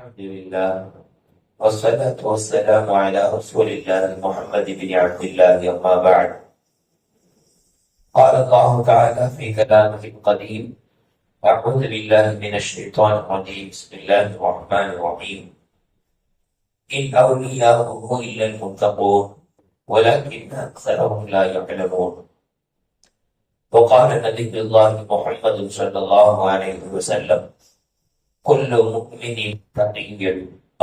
الحمد لله والصلاة والسلام على رسول الله محمد بن عبد الله أما بعد. قال الله تعالى في كلامه القديم: أعوذ بالله من الشيطان الرجيم. بسم الله الرحمن الرحيم. إن أولياؤه إلا المتقون ولكن أكثرهم لا يعلمون. وقال نبي الله محمد صلى الله عليه وسلم: كل مؤمن تقي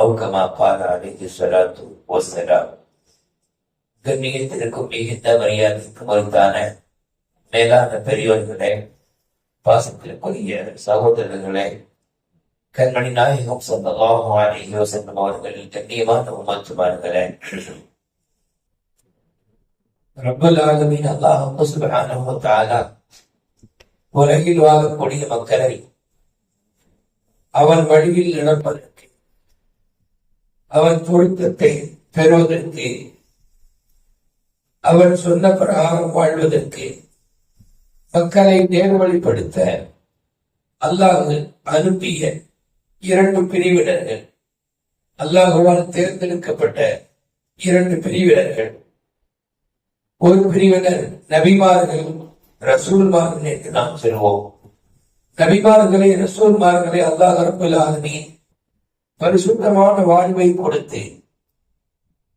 أو كما قال عليه الصلاة والسلام. கண்ணியத்திற்கும் மிகுந்த மரியாதைக்கும் மறுத்தான மேலான பெரியோர்களே, பாசத்திற்குரிய சகோதரர்களே, கண்மணி நாயகம் ஸல்லல்லாஹு அலைஹி வஸல்லம் அவர்களின் கண்ணியமான உம்மத்துமார்களே, ரப்பல் ஆலமீன் அல்லாஹ் சுப்ஹானஹு வ தஆலா உலகில் வாழக்கூடிய மக்களை அவன் வழியில் நடப்பதற்கு, அவன் பொருத்தத்தை பெறுவதற்கு, அவன் சொன்ன பிரகாரம் வாழ்வதற்கு மக்களை நேர்வழிப்படுத்த அல்லாஹ் அனுப்பிய இரண்டு பிரிவினர்கள், அல்லாஹ்வால் தேர்ந்தெடுக்கப்பட்ட இரண்டு பிரிவினர்கள். ஒரு பிரிவினர் நபிமார்கள், ரசூல்மார்கள் என்று நாம் சொல்வோம். நபிமார்களை, ரசூல்மார்களை அல்லாஹ் ரப்பல் ஆலமீன் பரிசுத்தமான வாழ்வை கொடுத்து,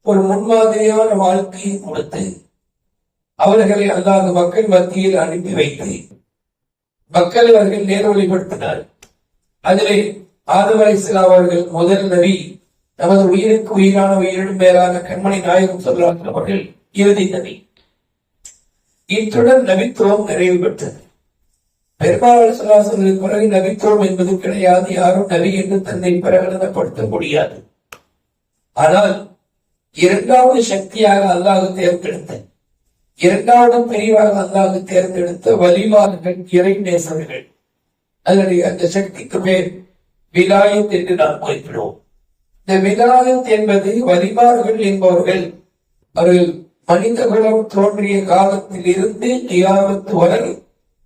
ஒரு முன்மாதிரியான வாழ்க்கையை கொடுத்து, அவர்களை அல்லாஹ் மக்கள் மத்தியில் அனுப்பி வைத்து மக்களை அவர்கள் நேர்வழிப்படுத்தினார். அதிலே ஆதம் அலைஹிஸ்ஸலாம் அவர்கள் முதல் நபி, நமது உயிருக்கு உயிரான உயிரினும் மேலான கண்மணி நாயகம் ஸல்லல்லாஹு அவர்கள் இறுதி நபி. இத்துடன் நபித்துவம் நிறைவு பெற்றது. பெருமாள் ஸல்லல்லாஹு பிறகு நபித்துவம் என்பது கிடையாது. யாரும் நபி என்று தன்னை பிரகடனப்படுத்த முடியாது. ஆனால் இரண்டாவது சக்தியாக அல்லாஹ் தேர்ந்தெடுத்த, இரண்டாவது பிரிவாக அல்லாஹ் தேர்ந்தெடுத்த வலிமார்கள், இறை நேசர்கள். அதனுடைய அந்த சக்திக்கு பேர் விலாயத் என்று நாம் குறிப்பிடுவோம். இந்த விலாயத் என்பது வலிமார்கள் என்பவர்கள் அவர்கள் மனித குலம் தோன்றிய காலத்தில் இருந்து கியாமத் வரை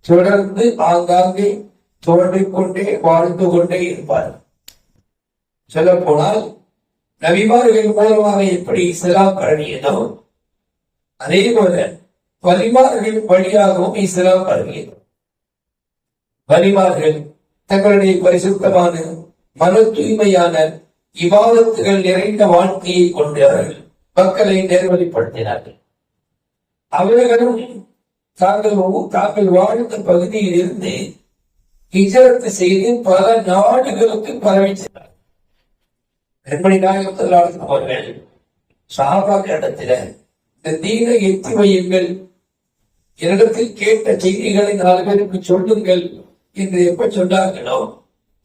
தொடர்ந்து ஆங்காங்கே தோன்றிக் கொண்டே வாழ்ந்து கொண்டே இருப்பார்கள். சொல்ல போனால் நபிமார்கள் மூலமாக எப்படி இஸ்லாம் பரவியதோ அதே போல வலிமார்கள் வழியாகவும் இஸ்லாம் பரவியது. வலிமார்கள் தங்களுடைய பரிசுத்தமான மன தூய்மையான இபாதத்துகள் நிறைந்த வாழ்க்கையை கொண்டு அவர்கள் மக்களை நேர்வழிப்படுத்தினார்கள். அவர்களும் தாங்கள் வாழ்ந்த பகுதியில் இருந்து ஹிஜ்ரத் செய்து பல நாடுகளுக்கு பரவி சென்றார். கண்மணி நாயகம் ஸல்லல்லாஹு அலைஹி அவர்கள் சஹாபாக்கள் இடத்துல இந்த தீனை எத்தி வையுங்கள், என்னிடத்தில் கேட்ட செய்திகளை 4 பேருக்கு சொல்லுங்கள் என்று எப்ப சொன்னார்களோ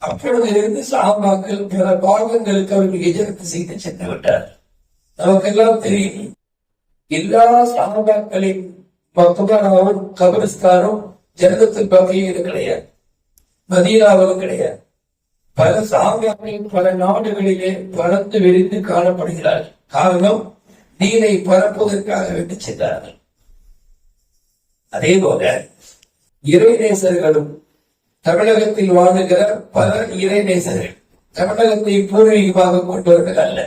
அப்பொழுது இருந்து சஹாபாக்கள் பிற பாகங்களுக்கு அவர்கள் ஹிஜ்ரத் செய்து சென்று விட்டார். நமக்கெல்லாம் தெரியும், எல்லா சஹாபாக்களின் மக்பராவும் கபரிஸ்தானும் ஜன்னத்துல் பகீயில் கிடையாது, மதீனாவிலும் கிடையாது. பல சஹாபாக்கள் பல நாடுகளிலே பறந்து விரிந்து காணப்படுகிறார். காரணம், தீனை பரப்புவதற்காக விட்டு சென்றார்கள். அதே போல இறைநேசர்களும் தமிழகத்தில் வாழுகிற பல இறைநேசர்கள், தமிழகத்தை பூர்வீகமாக கொண்டவர்கள் அல்ல.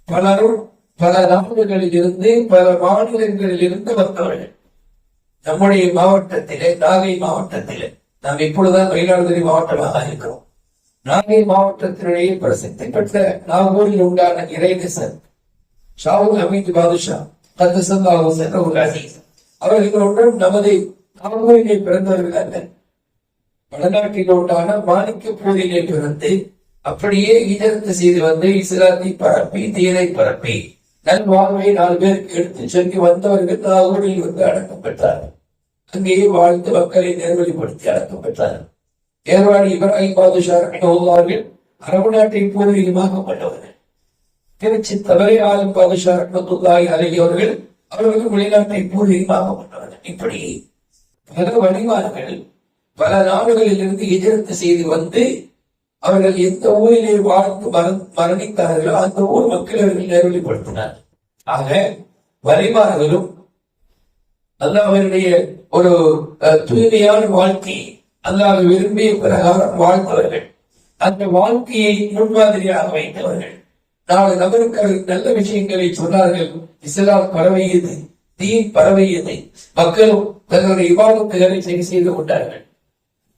பலரும் பல நாடுகளில் இருந்து, பல மாநிலங்களில் இருந்து வந்தவர்கள். நம்முடைய மாவட்டத்திலே, நாகை மாவட்டத்திலே, நாம் இப்பொழுதுதான் மயிலாடுதுறை மாவட்டமாக இருக்கிறோம். நாகை மாவட்டத்தினுடைய பிரசித்தி பெற்ற நாகூரில் உண்டான இறைநேசர் ஷாவுல் ஹமீது பாதுஷா கத்தஸல்லாஹு சிர்ரஹுல் அஸீஸ் அவர்கள் ஒன்றும் நமது நாகூரிலே பிறந்தவர்கள் அல்ல. வடநாட்டில் உண்டான மாணிக்கப்பூரிலே பிறந்து அப்படியே ஹிஜ்ரத் செய்து வந்து இஸ்லாத்தை பரப்பி, தீனை பரப்பி, நல்வாழ்வை 4 பேருக்கு எடுத்து சொல்லி வந்தவர்கள் நாகூரில் வந்து அடக்கம் பெற்றார்கள். அங்கேயே வாழ்ந்து மக்களை நேர்வழிப்படுத்தி அடக்கம் பெற்றார்கள். ஏர்வாடி இப்ராஹிம் பாதுஷா ரஹ்மத்துல்லாஹி அரபு நாட்டின் பூர்வீகமாக கொண்டவர்கள். திருச்சி தவறை ஆலம் பாதுஷா ரஹ்மத்துல்லாஹி அலைஹி அவர்கள் வெளிநாட்டை பூர்வீகமாக கொண்டவர்கள். இப்படி பல வழிமார்கள் பல நாடுகளில் இருந்து ஹிஜ்ரத் செய்து வந்து அவர்கள் எந்த ஊரிலே வாழ்ந்து மரணித்தார்களோ அந்த ஊர் மக்கள் அவர்கள் நேர்வழிப்படுத்தினார். ஆக வலிமார்களும் அல்லாஹ்வுடைய ஒரு தூய்மையான வாழ்க்கை, அல்லாஹ் விரும்பிய பிரகாரம் வாழ்ந்தவர்கள். அந்த வாழ்க்கையை முன்மாதிரியாக வைத்தவர்கள். 4 நபருக்கு நல்ல விஷயங்களை சொன்னார்கள். இஸ்லாம் பரவியது, தீன் பரவியது, மக்களும் தங்களுடைய இபாதத்துகளை சரி செய்து கொண்டார்கள்.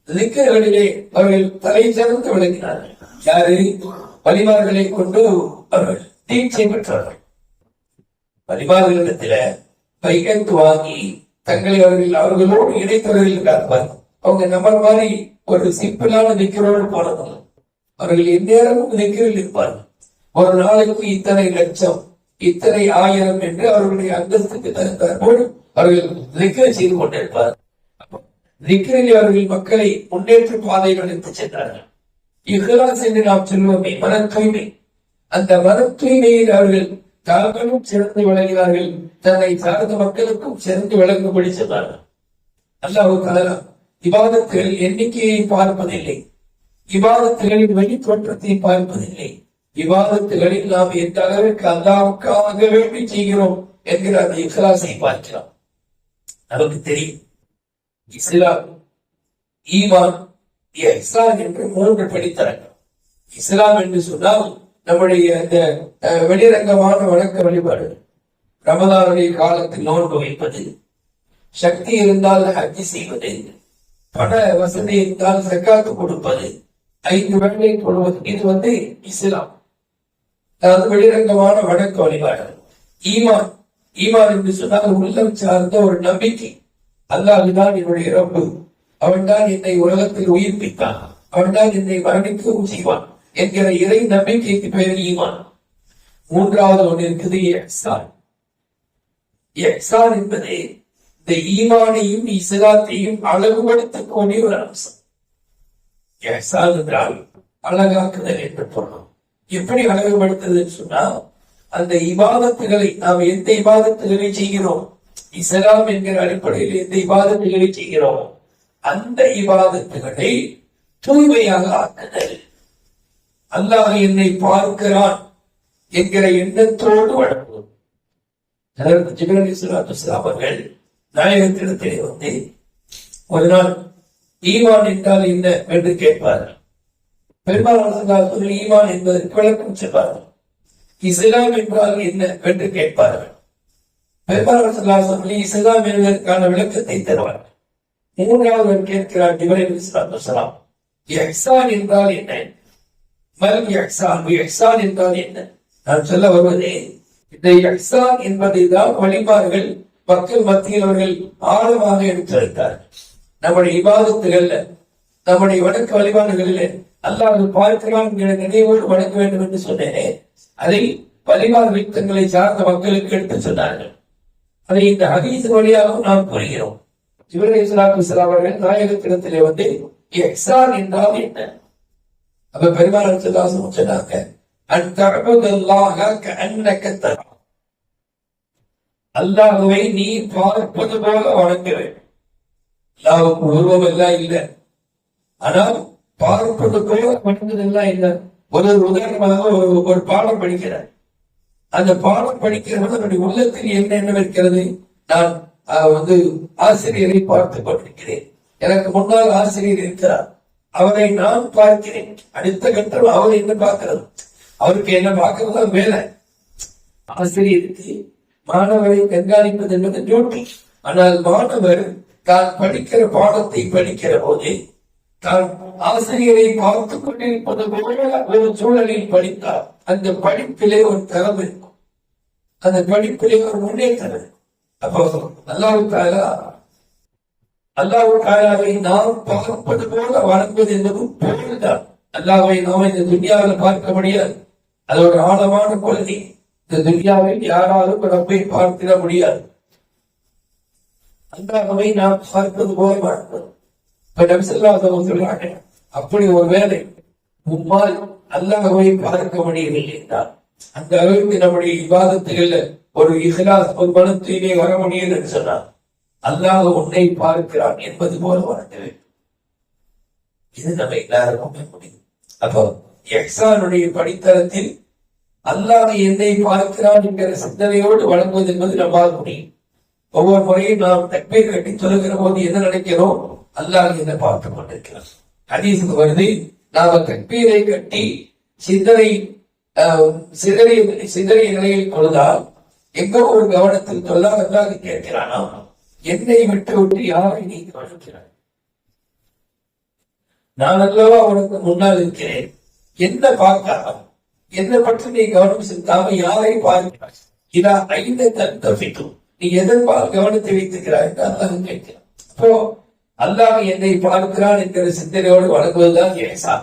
திக்ர்களிலே அவர்கள் தலை சிறந்து விளங்கினார்கள். யாரு? வலிமார்களை கொண்டு அவர்கள் தீட்சை பெற்றார்கள். வலிமார்களிடத்தில பைகத்து வாங்கி தங்களை அவர்களோடு இணைத்தவர்கள் இருக்கிறார்கள். அவங்க நம்ம மாதிரி ஒரு சிம்பிளான திக்ரோடு போனதில்லை. அவர்கள் எந்நேரமும் திக்ரில் இருப்பார்கள். ஒரு நாளைக்கு இத்தனை லட்சம், இத்தனை ஆயிரம் என்று அவர்களுடைய அந்தஸ்துக்கு தகுந்தாற்போடு அவர்கள் திக்ர் செய்து கொண்டிருப்பார். திக்ரில் அவர்கள் மக்களை முன்னேற்ற பாதையில் எடுத்து சென்றார்கள். இஹ்லாஸ் என்று நாம் சொல்வோமே, மன தூய்மை. அந்த மன தூய்மையில் அவர்கள் தாங்களும் சிறந்து விளங்கினார்கள், தன்னை சார்ந்த மக்களுக்கும் சிறந்து விளங்கும்படி சொன்னார்கள். அல்லாஹ் தஆலா இபாதத்துகள் எண்ணிக்கையை பார்ப்பதில்லை, இபாதத்துகளின் வெளித்தோற்றத்தை பார்ப்பதில்லை. இபாதத்துகளில் நாம் எந்த அளவிற்கு அல்லாஹ்வுக்காக வேண்டி செய்கிறோம் என்கிற அந்த இஹ்லாஸை பார்க்கிறோம். நமக்கு தெரியும், இஸ்லாம், ஈமான், இஹ்சான் என்று 3 படித்தரங்கள். இஸ்லாம் என்று சொன்னால் நம்முடைய இந்த வெளிரங்கமான வணக்க வழிபாடு, ரமதானுடைய காலத்தில் நோன்பு வைப்பது, சக்தி இருந்தால் ஹஜ் செய்வது, பண வசதி இருந்தால் ஜக்காத்து கொடுப்பது, 5 வேளை கொடுப்பது. இது இஸ்லாம், அதாவது வெளிரங்கமான வணக்க வழிபாடு. ஈமான், ஈமான் என்று சொன்னால் உள்ளம் சார்ந்த ஒரு நம்பிக்கை. அல்லாஹ்தான் என்னுடைய ரப்பு, அவன் தான் என்னை உலகத்தில் உயிர்ப்பித்தான், அவன் தான் என்னை மரணிக்கவும் செய்வான் என்கிற இறை நம்பிக்கைக்கு பெயர் ஈமான். 3வது ஒன்று இருக்குது, இஹ்சான். இஹ்சான் என்பது இந்த ஈமானையும் இஸ்லாத்தையும் அழகுபடுத்தக்கூடிய ஒரு அம்சம். இஹ்சான் என்றால் அழகாக்குதல் என்று பொருள். எப்படி அழகுபடுத்துதுன்னு சொன்னா, அந்த இபாதத்துகளை நாம் எந்த இபாதத்துகளை செய்கிறோம், இஸ்லாம் என்கிற அடிப்படையில் எந்த இபாதத்துகளை செய்கிறோம், அந்த இபாதத்துகளை தூய்மையாக ஆக்குதல். அல்லாஹ் என்னை பார்க்கிறான் என்கிற எண்ணத்தோடு வழங்கும். ஜிப்ரீல் அலைஹிஸ்ஸலாத்து வஸ்ஸலாம் அவர்கள் நாயகத்திடத்திலே ஒரு நாள் ஈமான் என்றால் என்ன என்று கேட்பார்கள். பெரும்பாலான ஈமான் என்பதற்கு விளக்கம் சொல்வார்கள். இஸ்லாம் என்றால் என்ன என்று கேட்பார்கள். பெரும்பாலான இஸ்லாம் என்பதற்கான விளக்கத்தை தருவார்கள். 3வது கேட்கிறார் ஜிப்ரீல் அலைஹிஸ்ஸலாத்து வஸ்ஸலாம், இஹ்சான் என்றால் என்ன? இஹ்சான் என்றால் என்ன? நான் சொல்ல வருவதே, இந்த இஹ்சான் என்பதைதான் வழிபாடுகள் மக்கள் மத்தியில் அவர்கள் ஆழமாக எடுத்துரைத்தார்கள். நம்முடைய இபாதத்துகள்ல, நம்முடைய வணக்க வழிபாடுகளில் அல்லாஹ் பார்க்கிறான் நினைவோடு வணங்க வேண்டும் என்று சொன்னேனே, அதை வழிபாடுகள் தங்களை சார்ந்த மக்களுக்கு எடுத்து சொன்னார்கள். அதை இந்த ஹதீஸ் வழியாக நாம் புரிகிறோம். ஜிப்ரீல் அலைஹிஸ்ஸலாத்து வஸ்ஸலாம் அவர்கள் நாயகத்திடத்திலே இஹ்சான் என்றால் என்ன? அப்ப பெருமாள் சொன்னாங்க, அல்லாஹ்வை நீ பார்ப்பது போல வணங்க வேண்டும். அல்லாஹ்வுக்கு உருவம் எல்லாம் இல்லை, ஆனால் பார்ப்பது போல வணங்குதெல்லாம் இல்லை. ஒரு உதாரணமாக ஒரு பாடம் படிக்கிறார். அந்த பாடம் படிக்கிறவன் அவருடைய உள்ளத்தில் என்ன இருக்கிறது? நான் ஆசிரியரை பார்த்துக் கொண்டிருக்கிறேன், எனக்கு முன்னால் ஆசிரியர் இருக்கிறார், அவரை நான் பார்க்கிறேன், அடுத்த கட்டம் அவர் என்ன பார்க்கிறது, அவருக்கு என்ன பார்க்கறதா வேலை. ஆசிரியருக்கு மாணவரை கண்காணிப்பது என்பது டியூட்டி. ஆனால் மாணவர் தான் படிக்கிற பாடத்தை படிக்கிற போது தான் ஆசிரியரை பார்த்துக் கொண்டிருப்பது போல ஒரு சூழலில் படித்தார். அந்த படிப்பிலே ஒரு தரம் இருக்கும், அந்த படிப்பிலே ஒரு முன்னேற்றம் இருக்கும். அப்போ அல்லாஹ்வை நாம் பார்ப்பது போல வணங்குவது என்பது பொருள்தான். அல்லாஹ்வை நாம் இந்த துன்யாவில் பார்க்க முடியாது, அது ஒரு ஆழமான கொள்கை. இந்த துன்யாவில் யாராலும் ரப்பை பார்த்திட முடியாது. அல்லாஹ்வை நாம் பார்ப்பது போல வணங்குவது. அப்படி ஒரு வேலை உம்மால் அல்லாஹ்வை பார்க்க முடியவில்லை என்றால், அந்த அளவுக்கு நம்முடைய இபாதத்துகள்ல ஒரு இஹ்லாஸ், ஒரு மன தூய்மை வர முடியும் என்று சொன்னார். அல்லாஹ் உன்னை பார்க்கிறான் என்பது போல வணங்க வேண்டும். இது நம்ம எல்லாருக்கும் முடியும். அப்போ இஹ்சானுடைய படித்தரத்தில் அல்லாஹ் என்னை பார்க்கிறான் என்கிற சிந்தனையோடு வழங்குவது என்பது நம்மால் முடியும். ஒவ்வொரு முறையும் நாம் தக்பீர் கட்டி சொல்லுகிற போது என்ன நினைக்கிறோம்? அல்லாஹ் என்னை பார்த்துக் கொண்டிருக்கிறான். ஹதீஸுக்கு வருது, நாம கற்பீரை கட்டி சிந்தனை சிதறிய நிலையில் தொழுதால் எங்கோ ஒரு கவனத்தில் தொல்லாததாக கேட்கிறானா, என்னை விட்டு விட்டு யாரை நீ கவனிக்கிறாய்? நான் அல்லவா உனக்கு முன்னால் இருக்கிறேன். என்ன பார்க்கலாம், என்ன பற்றி நீ கவனம் செலுத்தாம யாரை பார்க்கிறாய்? இதா ஐந்த தப்பிக்கும், நீ எதற்பால் கவனத்தை வைத்திருக்கிறாய் என்று அல்லாஹ் கேட்கிறான். அப்போ அல்லாஹ் என்னை பார்க்கிறான் என்கிற சிந்தனையோடு வழங்குவதுதான் ஏசா.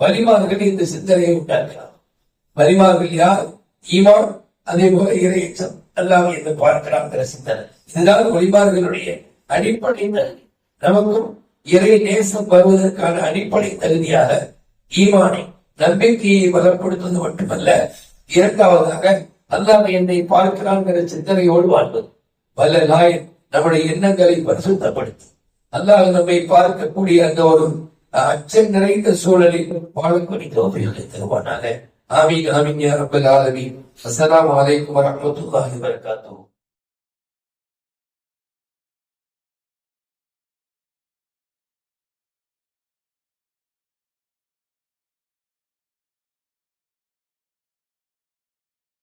வலிமார்கள் இந்த சிந்தனையை உண்டாக்குறார். வலிமார்கள் யார்? ஈமான், அதே போல இறையச்சம், அல்லாஹ் என்னை பார்க்கிறான் சிந்தனை. இதுதான் வலிமார்களுடைய அடிப்படை தகுதி. நமக்கும் இறை நேசம் வருவதற்கான அடிப்படை தகுதியாக ஈமானை, நம்பிக்கையை பலப்படுத்துவது மட்டுமல்ல, இரண்டாவதாக அல்லாஹ் என்னை பார்க்கிறான் சிந்தனையோடு வாழ்வது. வல்ல நாயன் நம்முடைய எண்ணங்களை பரிசுத்தப்படுத்தும். அல்லாஹ் நம்மை பார்க்கக்கூடிய அந்த ஒரு அச்சம் நிறைந்த சூழலில் வாழக்கூடிய தௌஃபீகை தருவானாக. ஆமீன் ஆமீன் யா ரப்பல் ஆலமீன். அஸ்ஸலாமு அலைக்கும் வரஹ்மத்துல்லாஹி வபரகாத்துஹு.